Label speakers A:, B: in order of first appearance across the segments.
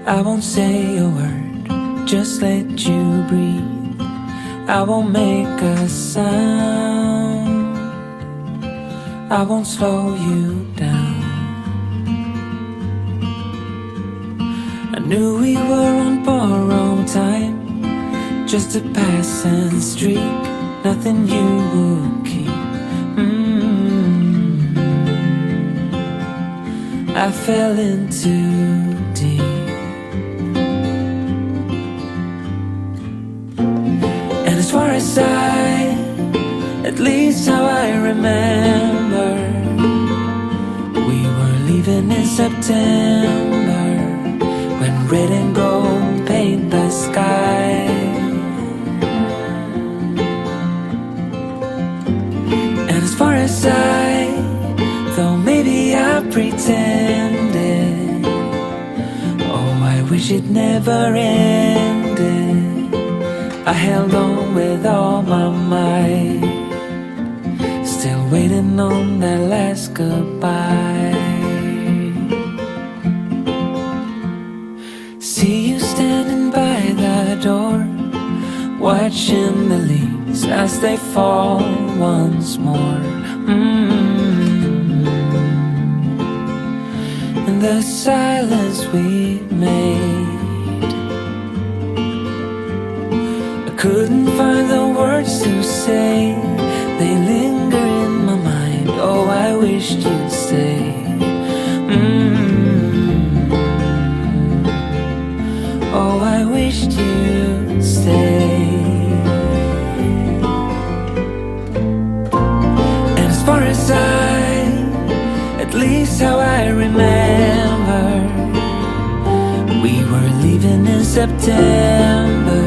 A: I won't say a word, just let you breathe. I won't make a sound, I won't slow you down. I knew we were on borrowed time, just a passing streak, nothing you would keep. I fell in too deep. And as far as at least how I remember, we were leaving in September, when red and gold paint the sky. And as far as though maybe I pretended, oh, I wish it never ended. I held on with all my might, still waiting on that last goodbye. See you standing by the door, watching the leaves as they fall once more. And the silence we made, I couldn't find the words to say. They linger in my mind. Oh, I wished you'd stay. Oh, I wished you'd stay. And as far as at least how I remember, we were leaving in September,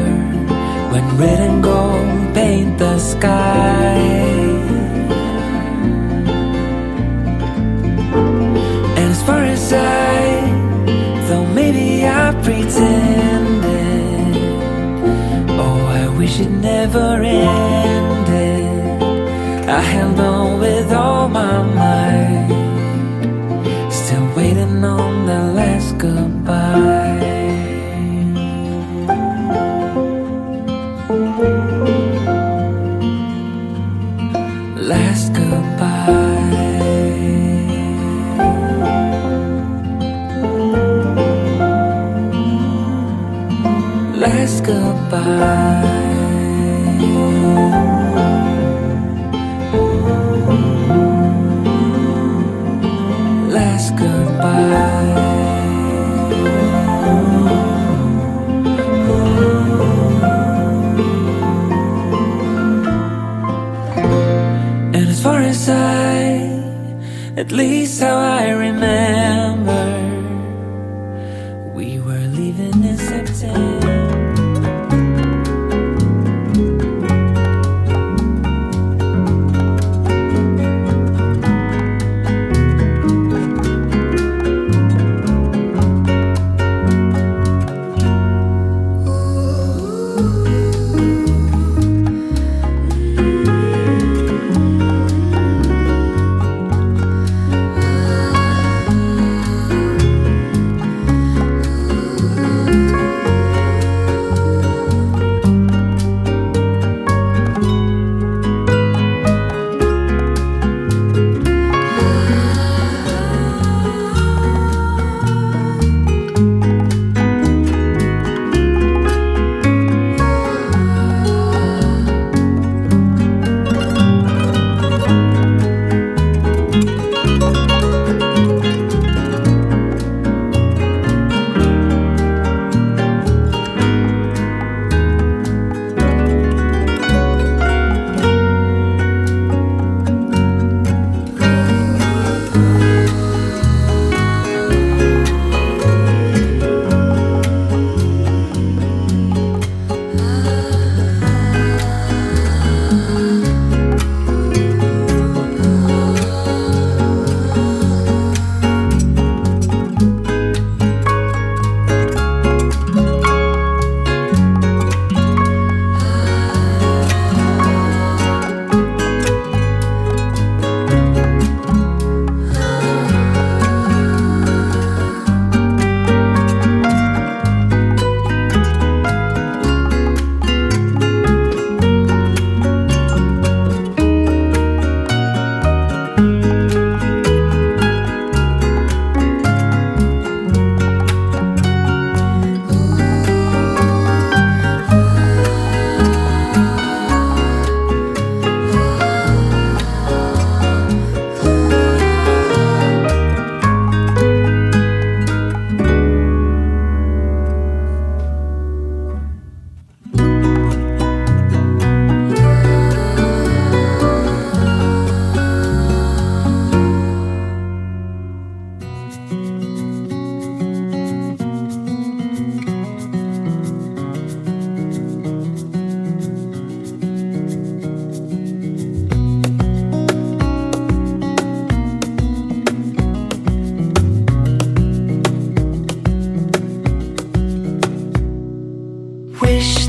A: when red and gold paint the sky. And as far as though maybe I pretended, oh, I wish it never ended. I held on with all my might, still waiting on the last goodbye. Last goodbye. Last goodbye. Last goodbye. And as far as at least how I remember, we were leaving in September.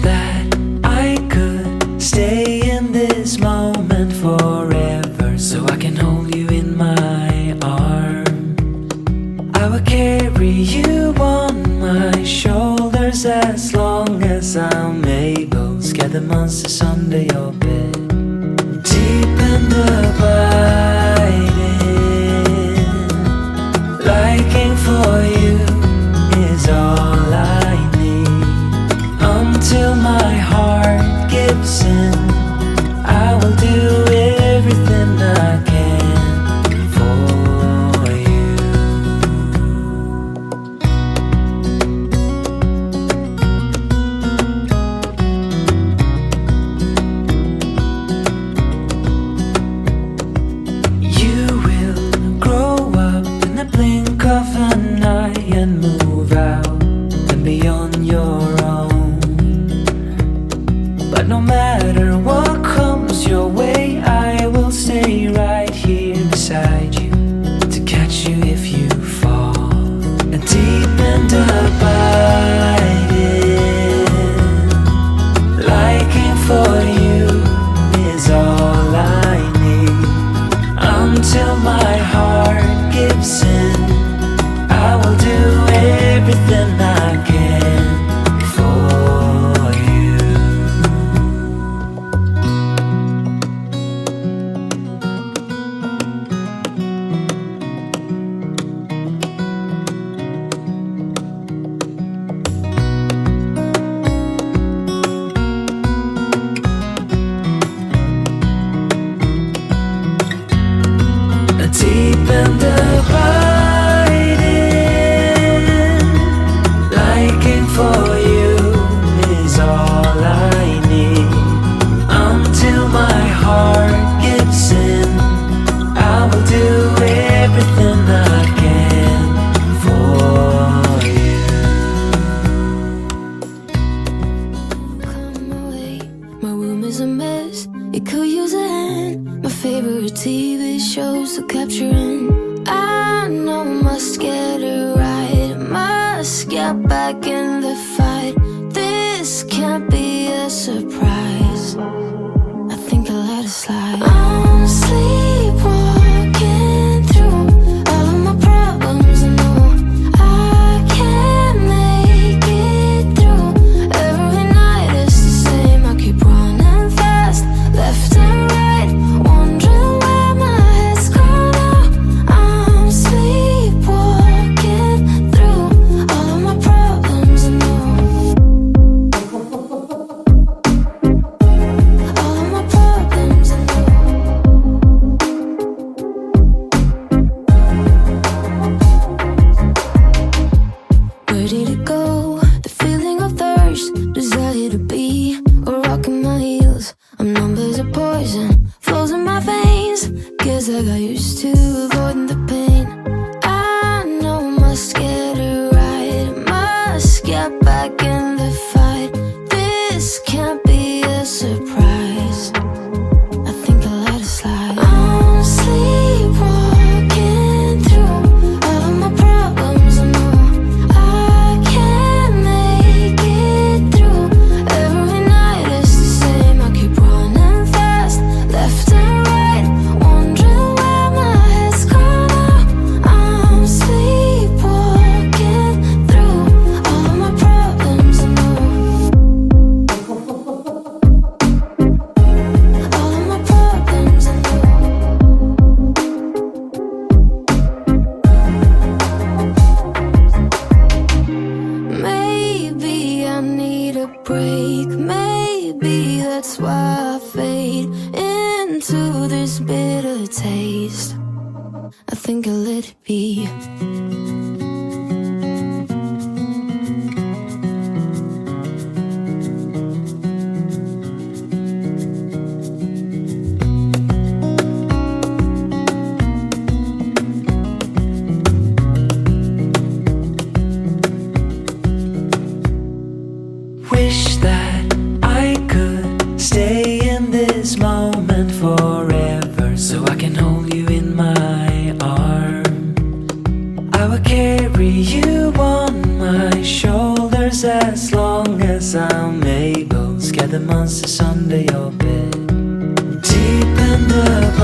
A: that I could stay in this moment forever, so I can hold you in my arms. I will carry you on my shoulders as long as I'm able. Scare the monsters under your bed. Deep and abiding, liking for you is all I need. Until my heart gives in, I will do everything I can for you. You will grow up in the blink of an eye and move out and beyond your own. But no matter what comes your way, I will stay right here beside you to catch you if you fall. And deep and abiding, liking for you is all I need. Until my heart gives in, I will do everything I can for you. Deep and abiding, liking for you is all I need. Until my heart gives in, I will do everything I can for you.
B: Come away. My room is a mess, it could use a hand. My favorite TV shows to capture in. I know I must get it right, must get back in the fight. This can't be a surprise. I think I let it slide. I'm sleepwalking through all of my problems. I know I can't make it through. Every night it's the same. I keep running fast, left and right, wondering where my head's gone now. I'm sleepwalking through all of my problems. I know all of my problems. I know. Where did it go? The feeling of thirst, desire to be a rock in my heels. I'm numb as a poison, flows in my veins. Guess I got used to avoiding the pain. I know I must get it right, must get back in the fight. This can't be a surprise. I think I let it slide. I'm sleepwalking through all of my problems. I know I can't make it through. Every night it's the same. I keep running fast, left and right, wondering where my head's gone now. I'm sleepwalking through all of my problems. I know all of my problems. I know. Maybe I need a break. Maybe that's why I fade into this bitter taste. I think I'll let it be.
A: Wish that I could stay in this moment forever, so I can hold you in my arms. I will carry you on my shoulders shoulders as long as I'm able. Scare the monsters under your bed. Deep and abiding,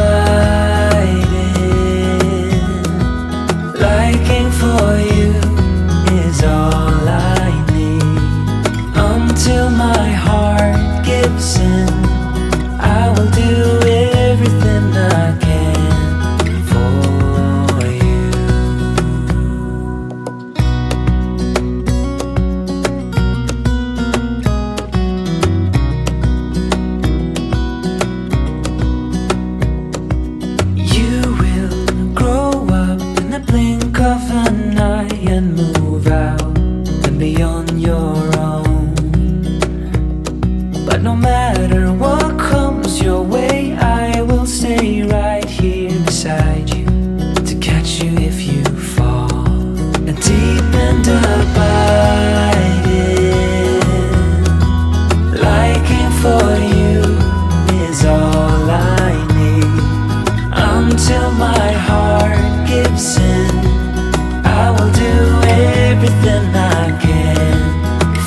A: liking for you is all I need. Until my heart gives in, I will do everything I can for you. You will grow up in the blink of an eye and move out and be on your own. But no matter what comes your way, I will stay right here beside you to catch you if you fall. And deep and abiding, liking for you is all I need. Until my heart gives in, I will do everything I can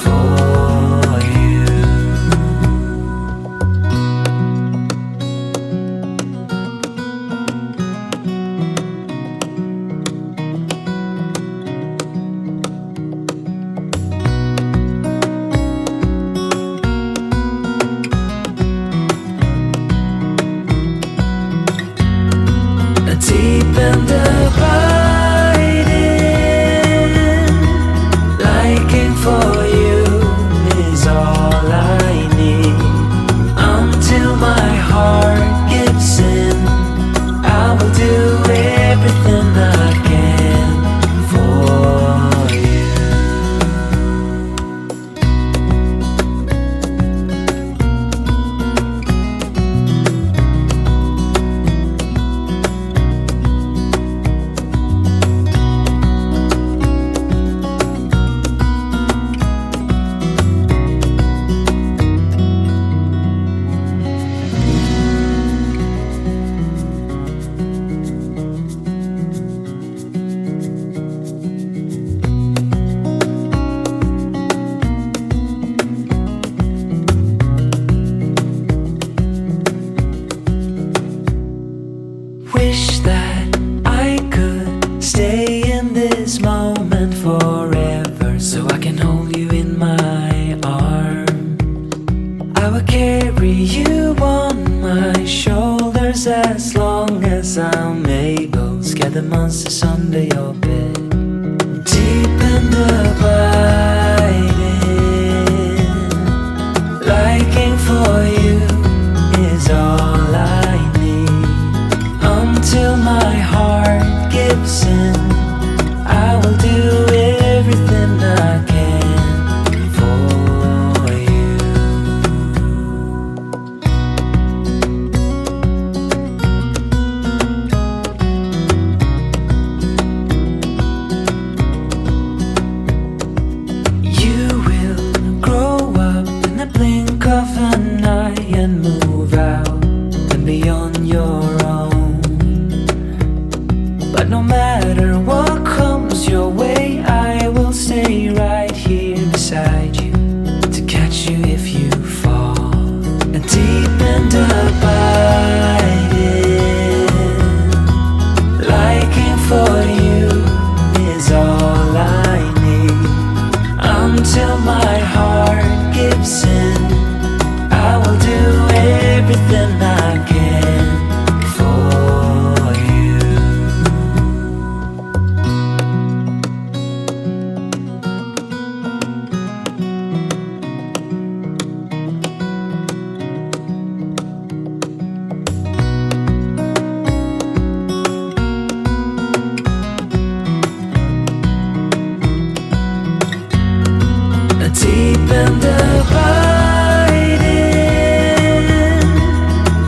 A: for you. Deep and abiding, liking for you is all I need. Until my heart gives in, I will do everything I can for you. Wish that I could stay in this moment forever, so I can hold you in my arms. I will carry you on my shoulders as long as I'm able. Scare the monsters under your bed. Deep and abiding, liking for you is all I need. Until my heart gives in, I will do everything I can for you. You will grow up in the blink of an eye and move out and be on your own. But no matter what comes your way, I will stay right here beside you to catch you if you fall. And deep and abiding, liking for you is all I need. Until my heart gives in, I will do everything I can for you. Deep and abiding,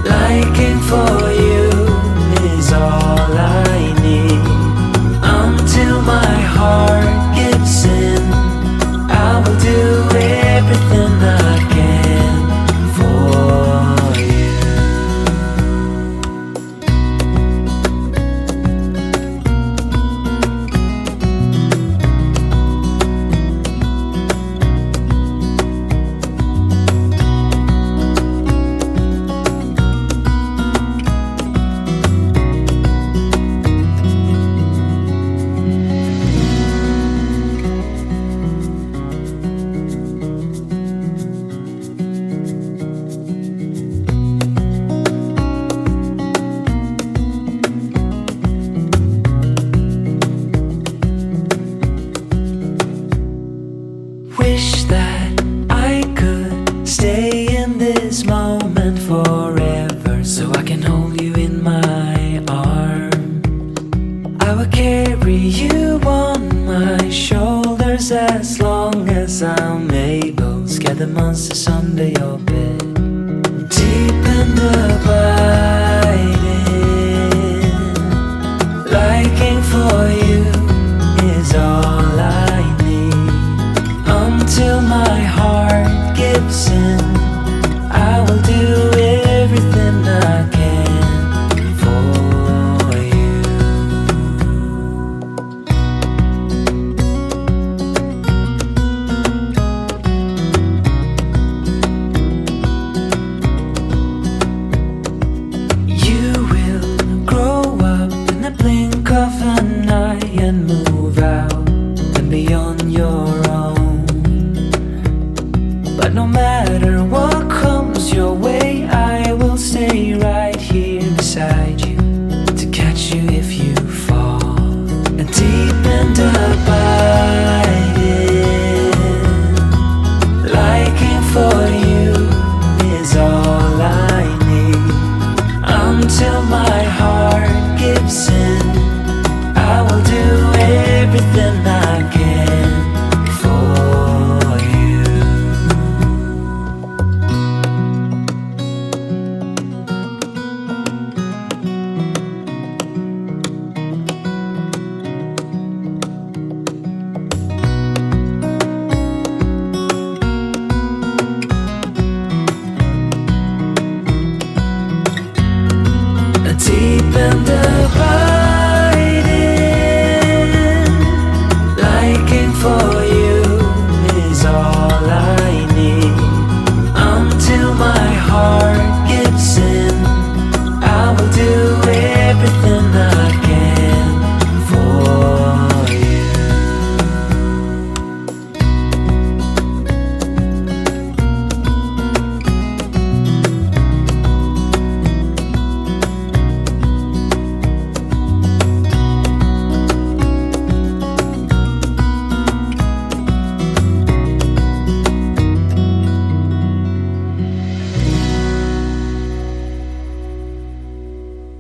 A: liking for you is all I need. Until my heart gives in, I will do everything I can for you. years as long as I'm able. Scare the monsters under your bed. Deep in the biting, liking for you is all I need. Until my heart gives in, I will do everything I can for you. You will grow up in the blink of an eye and move out and beyond your